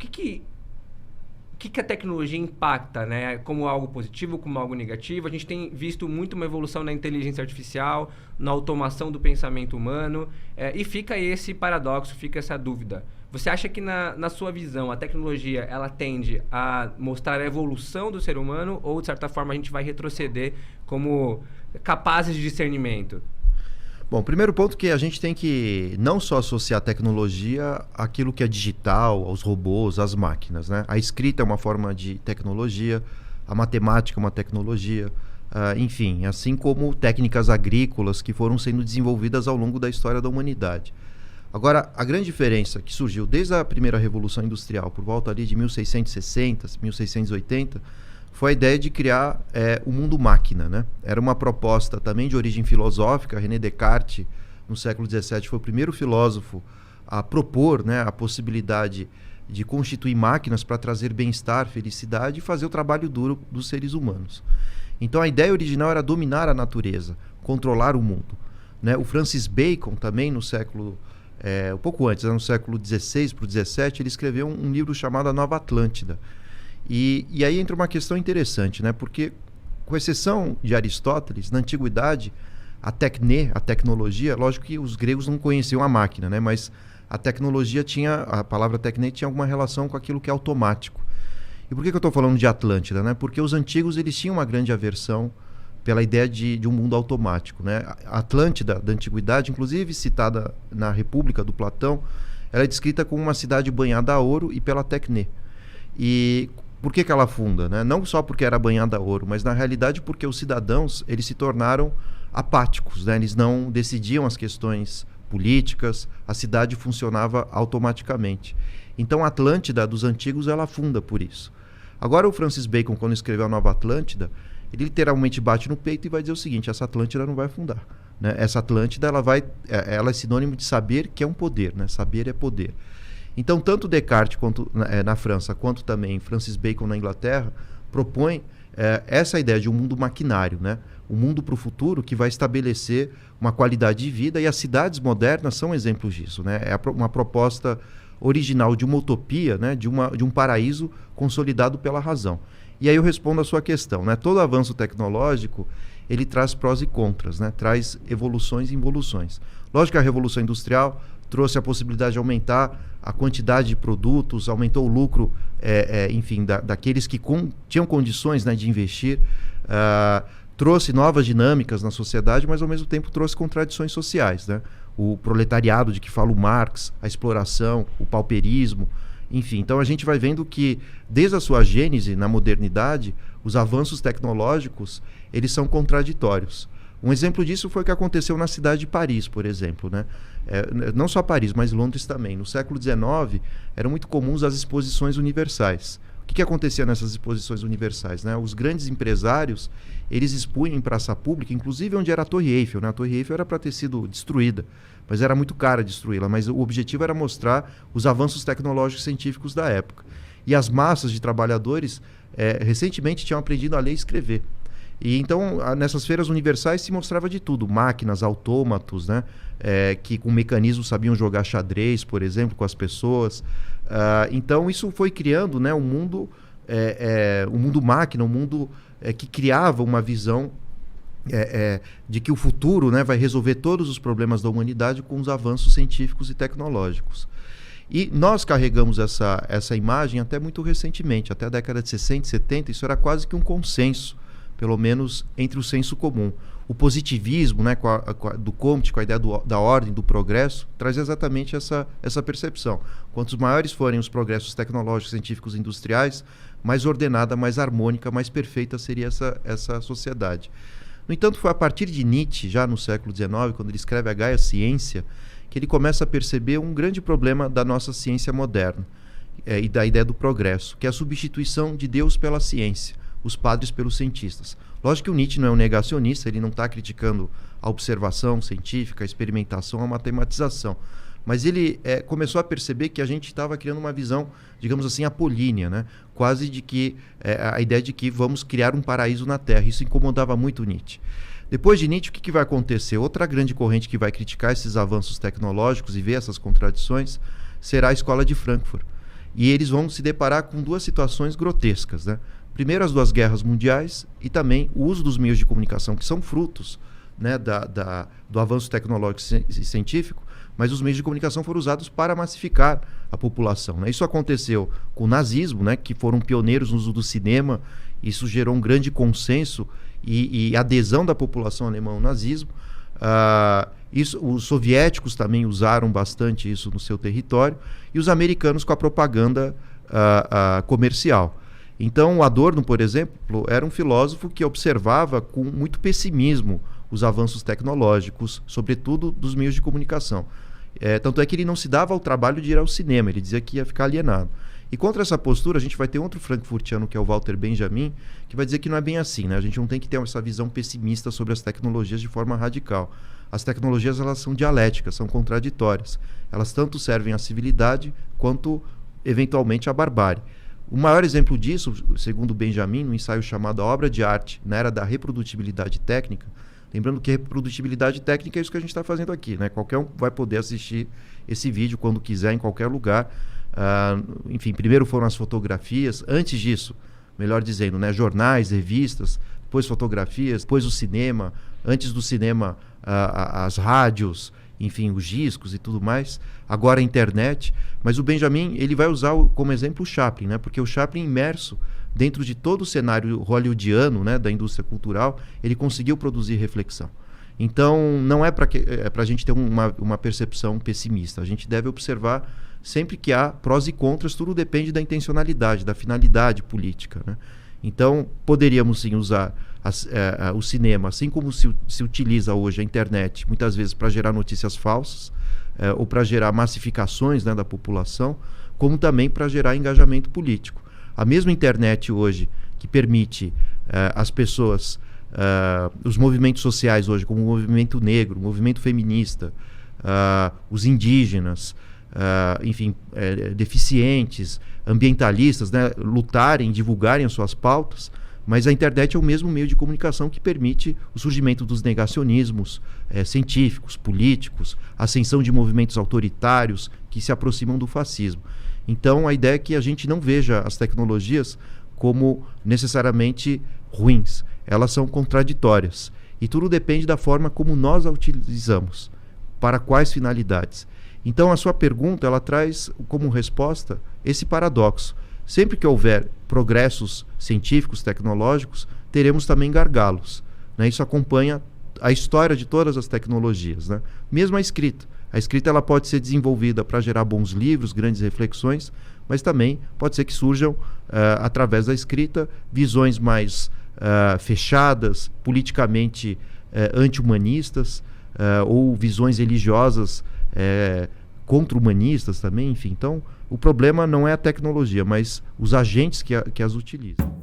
que a tecnologia impacta, né? Como algo positivo, como algo negativo. A gente tem visto muito uma evolução na inteligência artificial, na automação do pensamento humano, e fica esse paradoxo, fica essa dúvida. Você acha que, na sua visão, a tecnologia ela tende a mostrar a evolução do ser humano ou, de certa forma, a gente vai retroceder como capazes de discernimento? Bom, o primeiro ponto é que a gente tem que não só associar a tecnologia àquilo que é digital, aos robôs, às máquinas, né? A escrita é uma forma de tecnologia, a matemática é uma tecnologia, enfim, assim como técnicas agrícolas que foram sendo desenvolvidas ao longo da história da humanidade. Agora, a grande diferença que surgiu desde a primeira Revolução Industrial, por volta ali de 1660, 1680, foi a ideia de criar o mundo máquina, né? Era uma proposta também de origem filosófica. René Descartes, no século XVII, foi o primeiro filósofo a propor, né, a possibilidade de constituir máquinas para trazer bem-estar, felicidade e fazer o trabalho duro dos seres humanos. Então a ideia original era dominar a natureza, controlar o mundo, né? O Francis Bacon também, no século um pouco antes, no século XVI para o XVII, ele escreveu um livro chamado A Nova Atlântida. E aí entra uma questão interessante, né? Porque, com exceção de Aristóteles, na antiguidade, a tecnologia, lógico que os gregos não conheciam a máquina, né? Mas a tecnologia a palavra tecne tinha alguma relação com aquilo que é automático. E por que eu estou falando de Atlântida, né? Porque os antigos eles tinham uma grande aversão pela ideia de um mundo automático, né? A Atlântida da antiguidade, inclusive citada na República do Platão, ela é descrita como uma cidade banhada a ouro e pela tecne. E por que ela afunda, né? Não só porque era banhada a ouro, mas na realidade porque os cidadãos eles se tornaram apáticos, né? Eles não decidiam as questões políticas, a cidade funcionava automaticamente. Então a Atlântida dos antigos ela afunda por isso. Agora o Francis Bacon, quando escreveu a Nova Atlântida, ele literalmente bate no peito e vai dizer o seguinte: essa Atlântida não vai afundar, né? Essa Atlântida ela é sinônimo de saber, que é um poder, né? Saber é poder. Então, tanto Descartes na França, quanto também Francis Bacon na Inglaterra, propõem essa ideia de um mundo maquinário, né? Um mundo para o futuro que vai estabelecer uma qualidade de vida, e as cidades modernas são exemplos disso, né? É uma proposta original de uma utopia, né? De um paraíso consolidado pela razão. E aí eu respondo a sua questão, né? Todo avanço tecnológico, ele traz prós e contras, né? Traz evoluções e involuções. Lógico que a Revolução Industrial trouxe a possibilidade de aumentar a quantidade de produtos, aumentou o lucro, enfim, daqueles que tinham condições, né, de investir, trouxe novas dinâmicas na sociedade, mas ao mesmo tempo trouxe contradições sociais, né? O proletariado de que fala o Marx, a exploração, o pauperismo, enfim. Então a gente vai vendo que desde a sua gênese na modernidade, os avanços tecnológicos, eles são contraditórios. Um exemplo disso foi o que aconteceu na cidade de Paris, por exemplo, né? Não só Paris, mas Londres também. No século XIX, eram muito comuns as exposições universais. O que acontecia nessas exposições universais, né? Os grandes empresários, eles expunham em praça pública, inclusive onde era a Torre Eiffel, né? A Torre Eiffel era para ter sido destruída, mas era muito cara destruí-la. Mas o objetivo era mostrar os avanços tecnológicos e científicos da época. E as massas de trabalhadores, recentemente, tinham aprendido a ler e escrever. E então, nessas feiras universais se mostrava de tudo, máquinas, autômatos, né? Que com mecanismos sabiam jogar xadrez, por exemplo, com as pessoas. Então, isso foi criando, né, um mundo máquina, um mundo que criava uma visão de que o futuro, né, vai resolver todos os problemas da humanidade com os avanços científicos e tecnológicos. E nós carregamos essa imagem até muito recentemente, até a década de 60 e 70, isso era quase que um consenso, pelo menos entre o senso comum. O positivismo, né, do Comte, com a ideia da ordem, do progresso, traz exatamente essa percepção. Quantos maiores forem os progressos tecnológicos, científicos e industriais, mais ordenada, mais harmônica, mais perfeita seria essa sociedade. No entanto, foi a partir de Nietzsche, já no século XIX, quando ele escreve A Gaia Ciência, que ele começa a perceber um grande problema da nossa ciência moderna, e da ideia do progresso, que é a substituição de Deus pela ciência, os padres pelos cientistas. Lógico que o Nietzsche não é um negacionista, ele não está criticando a observação científica, a experimentação, a matematização. Mas ele começou a perceber que a gente estava criando uma visão, digamos assim, apolínea, né? Quase de que a ideia de que vamos criar um paraíso na Terra. Isso incomodava muito Nietzsche. Depois de Nietzsche, o que vai acontecer? Outra grande corrente que vai criticar esses avanços tecnológicos e ver essas contradições será a Escola de Frankfurt. e eles vão se deparar com duas situações grotescas, né? Primeiro, as 2 guerras mundiais e também o uso dos meios de comunicação, que são frutos, né, do avanço tecnológico e científico, mas os meios de comunicação foram usados para massificar a população, né? Isso aconteceu com o nazismo, né, que foram pioneiros no uso do cinema. Isso gerou um grande consenso e adesão da população alemã ao nazismo. Os soviéticos também usaram bastante isso no seu território, e os americanos com a propaganda comercial. Então, o Adorno, por exemplo, era um filósofo que observava com muito pessimismo os avanços tecnológicos, sobretudo dos meios de comunicação. Tanto é que ele não se dava ao trabalho de ir ao cinema, ele dizia que ia ficar alienado. E contra essa postura, a gente vai ter outro frankfurtiano, que é o Walter Benjamin, que vai dizer que não é bem assim, né? A gente não tem que ter essa visão pessimista sobre as tecnologias de forma radical. As tecnologias, elas são dialéticas, são contraditórias. Elas tanto servem à civilidade quanto, eventualmente, à barbárie. O maior exemplo disso, segundo Benjamin, no ensaio chamado A Obra de Arte na Era da Reprodutibilidade Técnica, lembrando que reprodutibilidade técnica é isso que a gente está fazendo aqui, né? Qualquer um vai poder assistir esse vídeo quando quiser, em qualquer lugar. Enfim, primeiro foram as fotografias, antes disso, melhor dizendo, né, jornais, revistas, depois fotografias, depois o cinema, antes do cinema as rádios, enfim, os discos e tudo mais, agora a internet. Mas o Benjamin, ele vai usar como exemplo o Chaplin, né, porque o Chaplin, imerso dentro de todo o cenário hollywoodiano, né, da indústria cultural, ele conseguiu produzir reflexão. Então, não é para a gente ter uma percepção pessimista. A gente deve observar sempre que há prós e contras, tudo depende da intencionalidade, da finalidade política, né? Então, poderíamos sim usar o cinema, assim como se utiliza hoje a internet, muitas vezes para gerar notícias falsas, ou para gerar massificações, né, da população, como também para gerar engajamento político. A mesma internet hoje, que permite as pessoas, os movimentos sociais hoje, como o movimento negro, o movimento feminista, os indígenas, enfim, deficientes, ambientalistas, né, lutarem, divulgarem as suas pautas, mas a internet é o mesmo meio de comunicação que permite o surgimento dos negacionismos científicos, políticos, a ascensão de movimentos autoritários que se aproximam do fascismo. Então, a ideia é que a gente não veja as tecnologias como necessariamente ruins. Elas são contraditórias. E tudo depende da forma como nós a utilizamos, para quais finalidades. Então, a sua pergunta, ela traz como resposta esse paradoxo. Sempre que houver progressos científicos, tecnológicos, teremos também gargalos, né? Isso acompanha a história de todas as tecnologias, né? Mesmo a escrita. A escrita, ela pode ser desenvolvida para gerar bons livros, grandes reflexões, mas também pode ser que surjam, através da escrita, visões mais fechadas, politicamente anti-humanistas, ou visões religiosas contra-humanistas também, enfim. Então, o problema não é a tecnologia, mas os agentes que as utilizam.